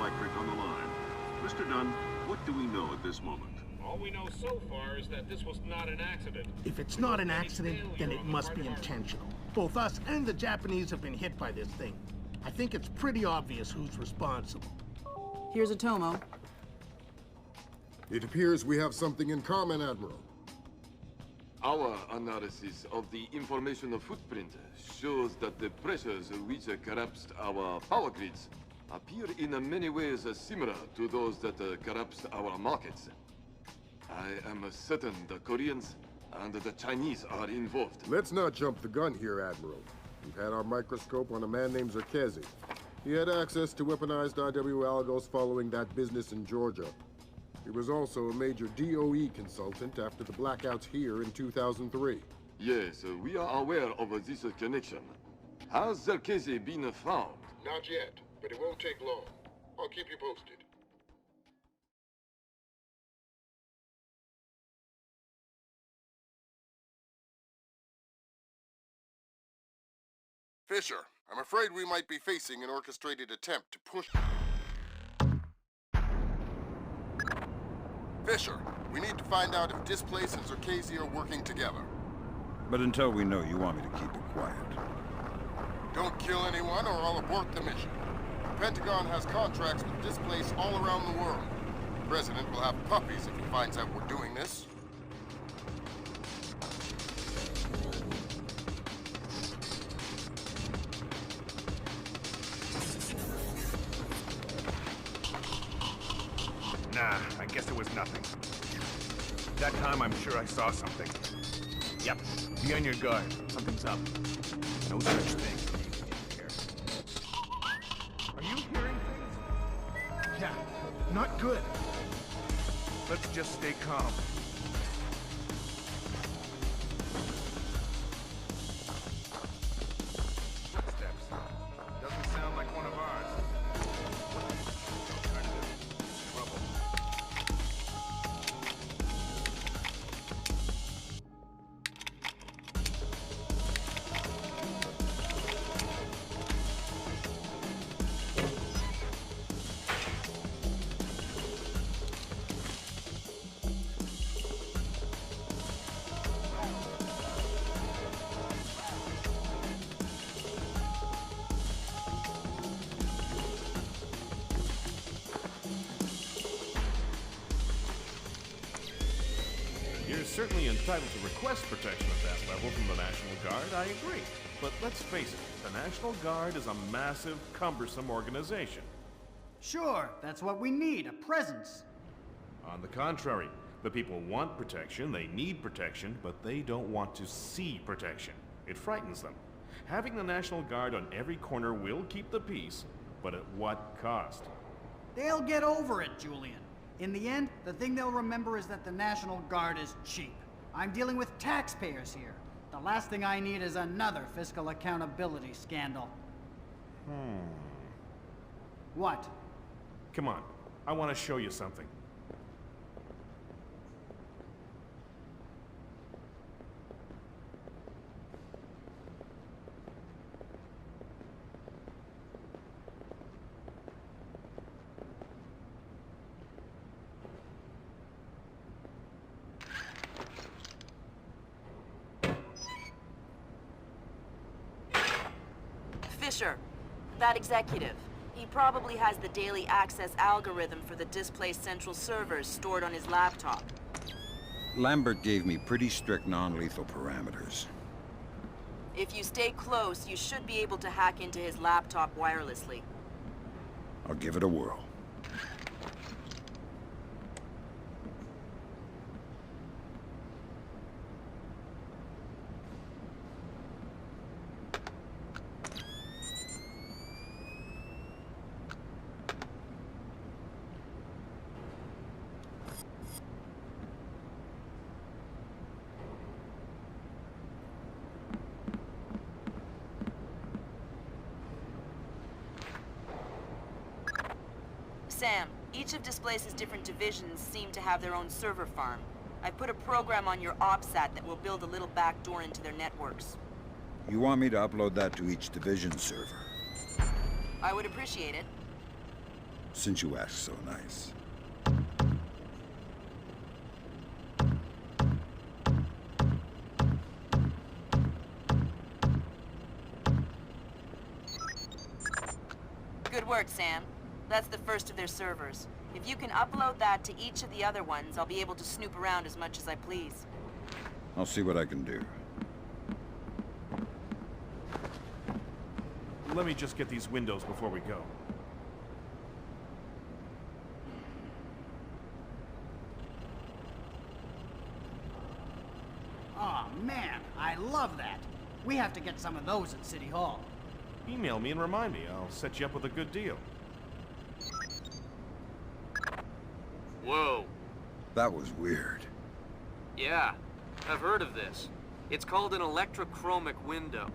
electric on the line. Mr. Dunn, what do we know at this moment? All we know so far is that this was not an accident. If it's not an accident, then it must be intentional. Both us and the Japanese have been hit by this thing. I think it's pretty obvious who's responsible. Here's a Tomo. It appears we have something in common, Admiral. Our analysis of the information footprint shows that the pressures which collapsed our power grids appear in many ways similar to those that collapsed our markets. I am certain the Koreans and the Chinese are involved. Let's not jump the gun here, Admiral. We've had our microscope on a man named Zerkezi. He had access to weaponized IW algos following that business in Georgia. He was also a major DOE consultant after the blackouts here in 2003. Yes, we are aware of this connection. Has Zerkezi been found? Not yet, but it won't take long. I'll keep you posted. Fisher, I'm afraid we might be facing an orchestrated attempt to push... Fisher, we need to find out if Displace and Zerkezi are working together. But until we know, you want me to keep it quiet. Don't kill anyone or I'll abort the mission. The Pentagon has contracts with Displace all around the world. The President will have puppies if he finds out we're doing this. Nah, I guess it was nothing. That time, I'm sure I saw something. Yep, be on your guard. Something's up. No such thing. Here. Are you hearing things? Yeah, not good. Let's just stay calm. Footsteps. Doesn't sound like one of ours. Trouble. You're certainly entitled to request protection at that level from the National Guard, I agree. But let's face it, the National Guard is a massive, cumbersome organization. Sure, that's what we need, a presence. On the contrary, the people want protection, they need protection, but they don't want to see protection. It frightens them. Having the National Guard on every corner will keep the peace, but at what cost? They'll get over it, Julian. In the end, the thing they'll remember is that the National Guard is cheap. I'm dealing with taxpayers here. The last thing I need is another fiscal accountability scandal. What? Come on, I want to show you something. Fisher, that executive. He probably has the daily access algorithm for the Displace Central servers stored on his laptop. Lambert gave me pretty strict non-lethal parameters. If you If you stay close, you should be able to hack into his laptop wirelessly. I'll give it a whirl. Sam, each of Displace's different divisions seem to have their own server farm. I put a program on your OPSAT that will build a little backdoor into their networks. You want me to upload that to each division server? I would appreciate it. since you asked so nice. Good work, Sam. That's the first of their servers. If you can upload that to each of the other ones, I'll be able to snoop around as much as I please. I'll see what I can do. Let me just get these windows before we go. Aw, man, I love that. We have to get some of those at City Hall. Email me and remind me. I'll set you up with a good deal. Whoa. That was weird. Yeah, I've heard of this. It's called an electrochromic window.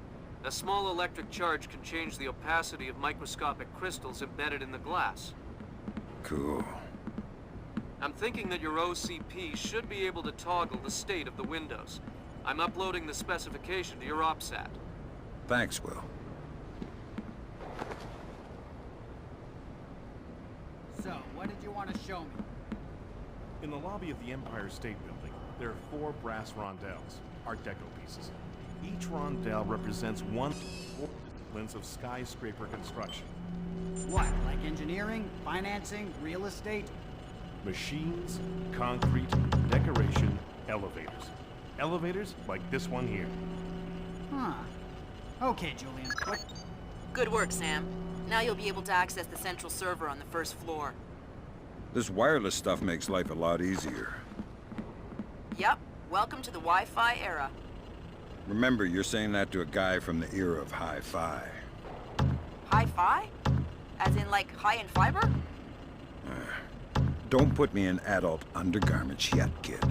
A small electric charge can change the opacity of microscopic crystals embedded in the glass. Cool. I'm thinking that your OCP should be able to toggle the state of the windows. I'm uploading the specification to your OPSAT. Thanks, Will. So, what did you want to show me? In the lobby of the Empire State Building, there are 4 brass rondelles, Art Deco pieces. Each rondelle represents one disciplines of skyscraper construction. What, like engineering, financing, real estate? Machines, concrete, decoration, elevators. Elevators like this one here. Huh. Okay, Julian. What? Good work, Sam. Now you'll be able to access the central server on the first floor. This wireless stuff makes life a lot easier. Yep. Welcome to the Wi-Fi era. Remember, you're saying that to a guy from the era of hi-fi. Hi-fi? As in, like, high-end fiber? Don't put me in adult undergarments yet, kid.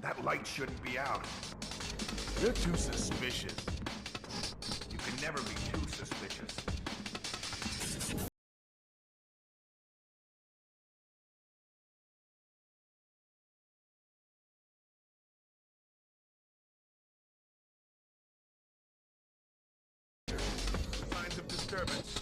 That light shouldn't be out. You're too suspicious. You can never be too suspicious. Signs of disturbance.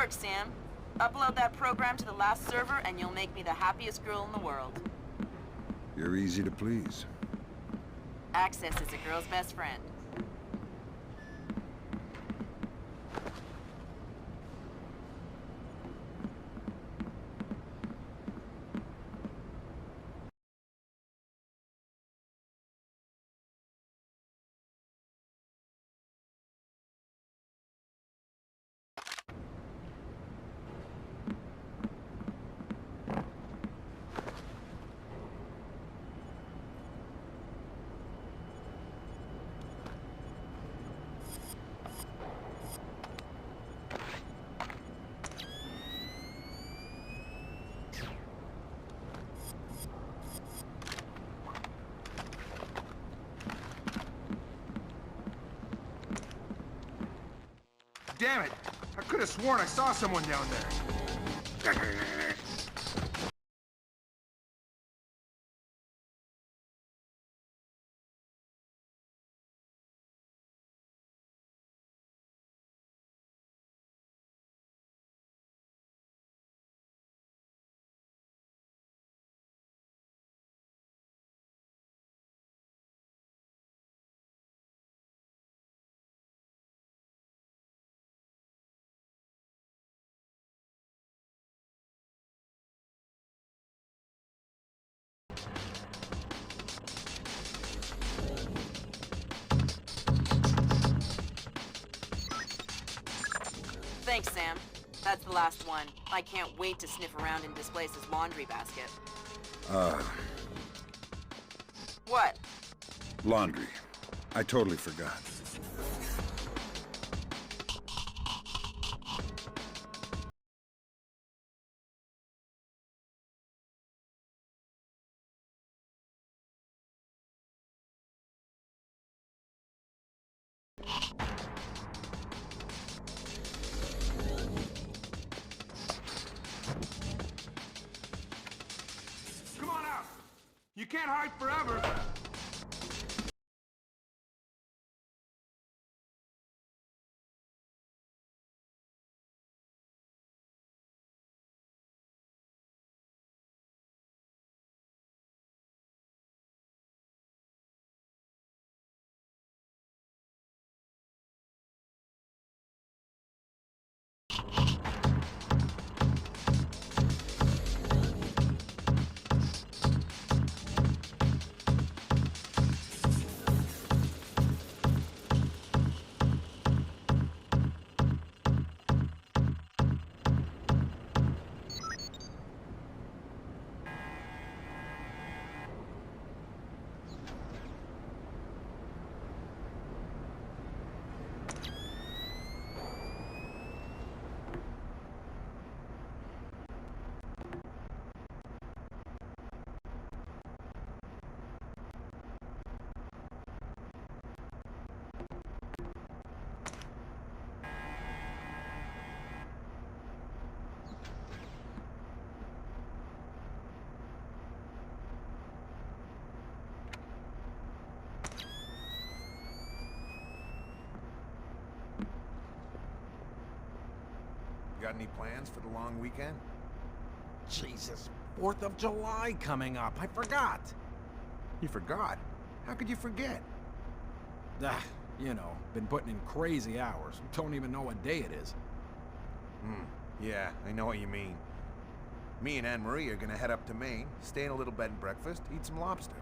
work, Sam. Upload that program to the last server and you'll make me the happiest girl in the world. You're easy to please. Access is a girl's best friend. Damn it! I could have sworn I saw someone down there. Thanks, Sam. That's the last one. I can't wait to sniff around in Displace's laundry basket. What? Laundry. I totally forgot. Come on out! You can't hide forever! Got any plans for the long weekend? Jesus, 4th of July coming up. I forgot. You forgot? How could you forget? Ah, you know, been putting in crazy hours. Don't even know what day it is. Yeah, I know what you mean. Me and Anne-Marie are gonna head up to Maine, stay in a little bed and breakfast, eat some lobster.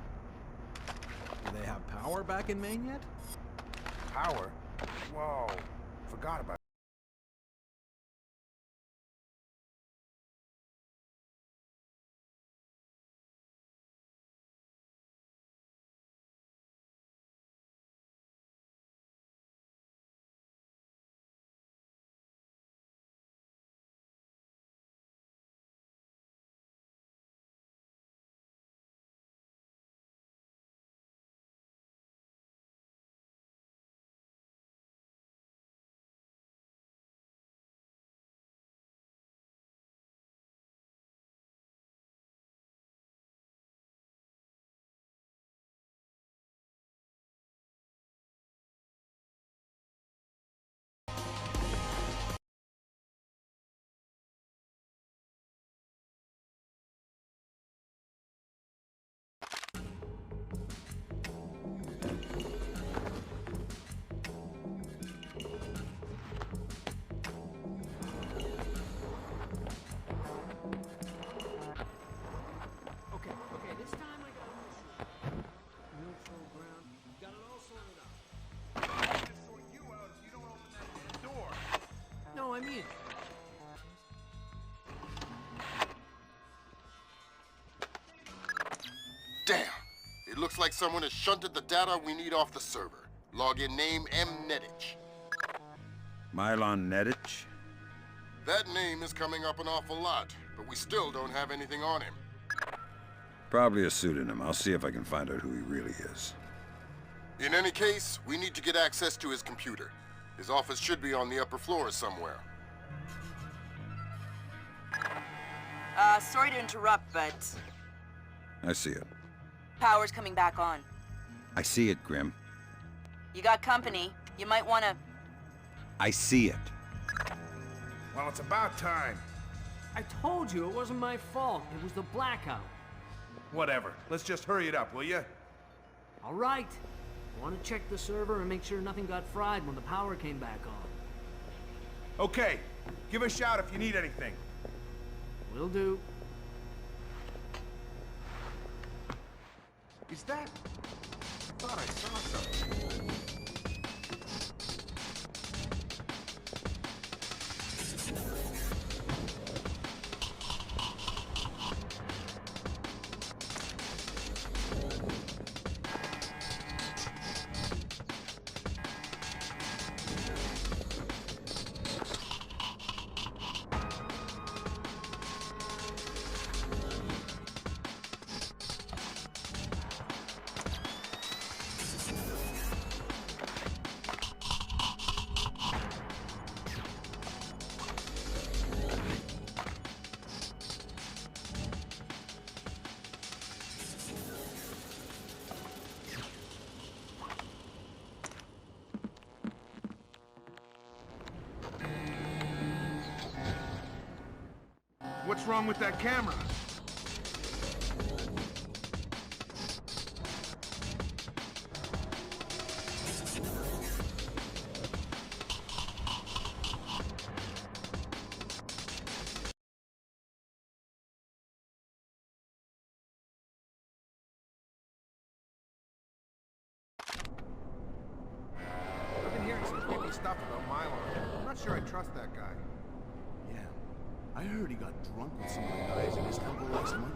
Do they have power back in Maine yet? Power? Whoa, forgot about It looks like someone has shunted the data we need off the server. Login name M. Nedich. Mylon Nedich? That name is coming up an awful lot, but we still don't have anything on him. Probably a pseudonym. I'll see if I can find out who he really is. In any case, we need to get access to his computer. His office should be on the upper floor somewhere. Sorry to interrupt, but I see it. power's coming back on. I see it, Grim. You got company. You might want to... I see it. Well, it's about time. I told you it wasn't my fault. It was the blackout. Whatever. Let's just hurry it up, will you? All right. I want to check the server and make sure nothing got fried when the power came back on. Okay. Give a shout if you need anything. Will do. Is that... I thought I saw something. What's wrong with that camera? I've been hearing some creepy stuff about Mylon. I'm not sure I trust that guy. Yeah. I heard he got drunk with some of the guys in his temple last month.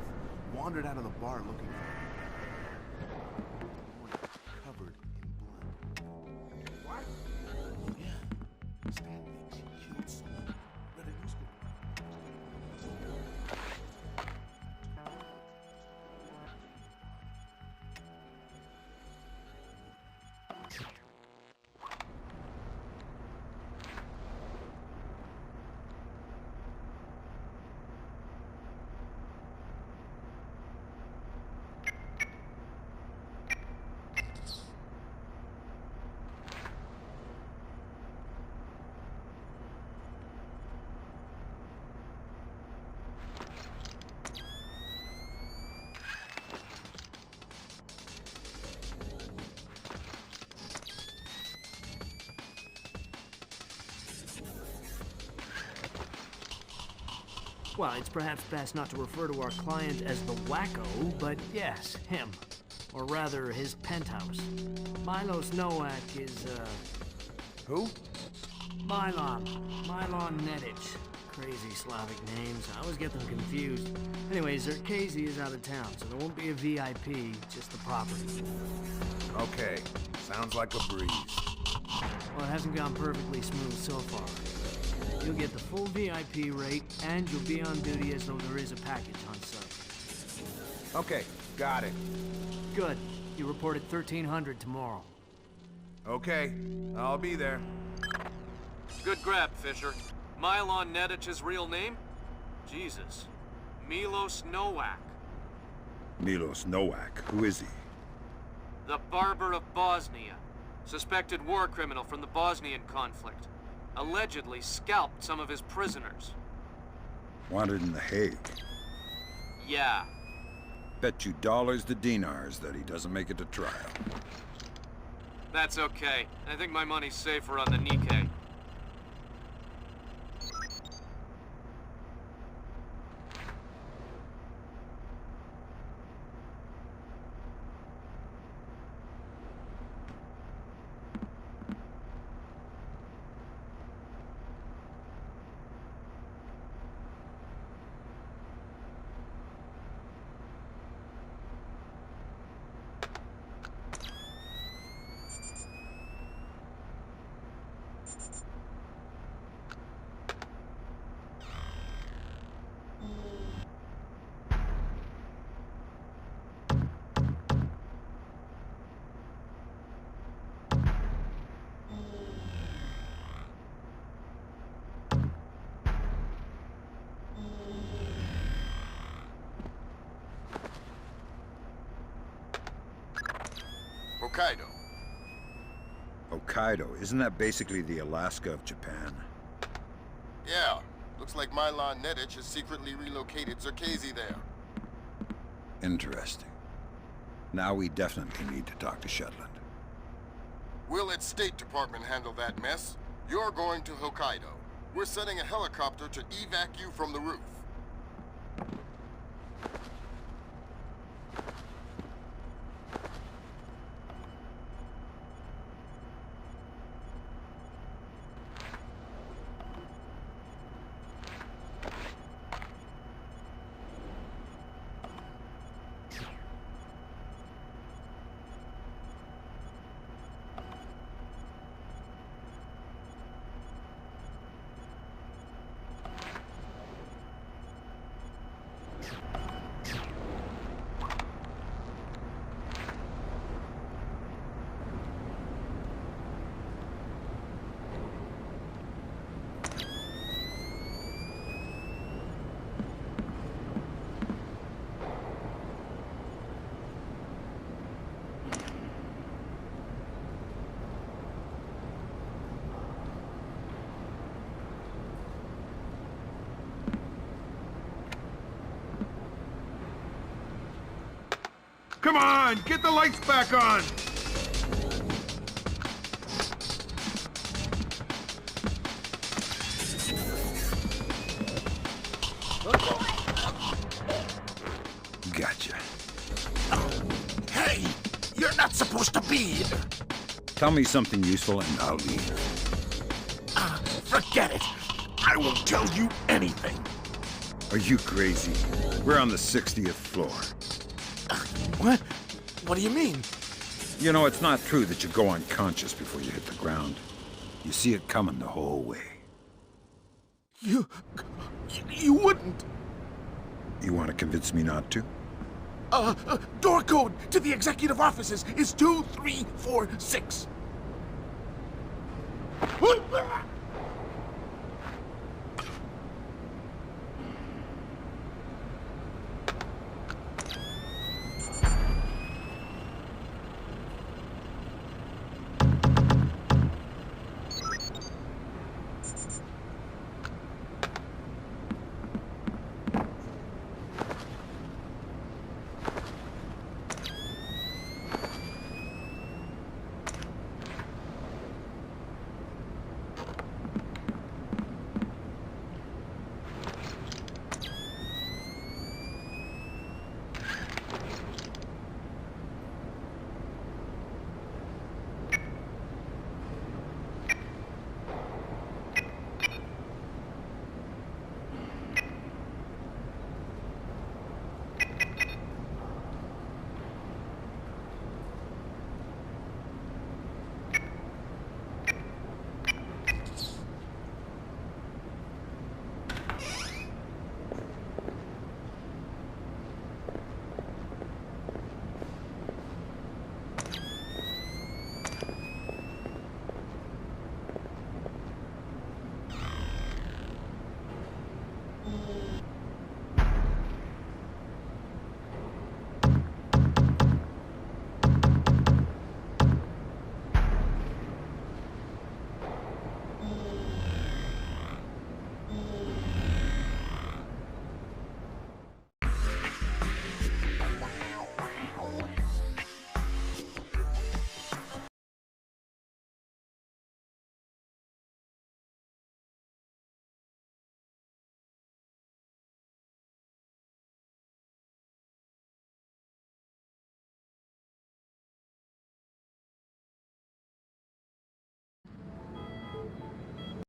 Wandered out of the bar looking for everyone covered in blood. What? Yeah. Stan thinks he killed someone. Read a newspaper. Well, it's perhaps best not to refer to our client as the wacko, but yes, him. Or rather, his penthouse. Milos Nowak is, Who? Mylon Nedich. Crazy Slavic names. I always get them confused. Anyways, Zerkazy is out of town, so there won't be a VIP, just the property. Okay. Sounds like a breeze. Well, it hasn't gone perfectly smooth so far. You'll get the full VIP rate, and you'll be on duty as though there is a package on site. Okay. Got it. Good. You report at 1300 tomorrow. Okay. I'll be there. Good grab, Fisher. Mylon Nedich's real name? Jesus. Milos Nowak. Milos Nowak. Who is he? The Barber of Bosnia. Suspected war criminal from the Bosnian conflict. Allegedly scalped some of his prisoners. Wanted in The Hague. Yeah. Bet you dollars to dinars that he doesn't make it to trial. That's okay. I think my money's safer on the Nikkei. Hokkaido. Hokkaido, isn't that basically the Alaska of Japan? Yeah, looks like Mylon Nedich has secretly relocated Zerkezi there. Interesting. Now we definitely need to talk to Shetland. We'll let State Department handle that mess. You're going to Hokkaido. We're sending a helicopter to evac you from the roof. Come on, get the lights back on! Gotcha. Hey! You're not supposed to be here! Tell me something useful and I'll leave. Forget it! I won't tell you anything! Are you crazy? We're on the 60th floor. What? What do you mean? You know, it's not true that you go unconscious before you hit the ground. You see it coming the whole way. You wouldn't! You want to convince me not to? Door code to the executive offices is 2346.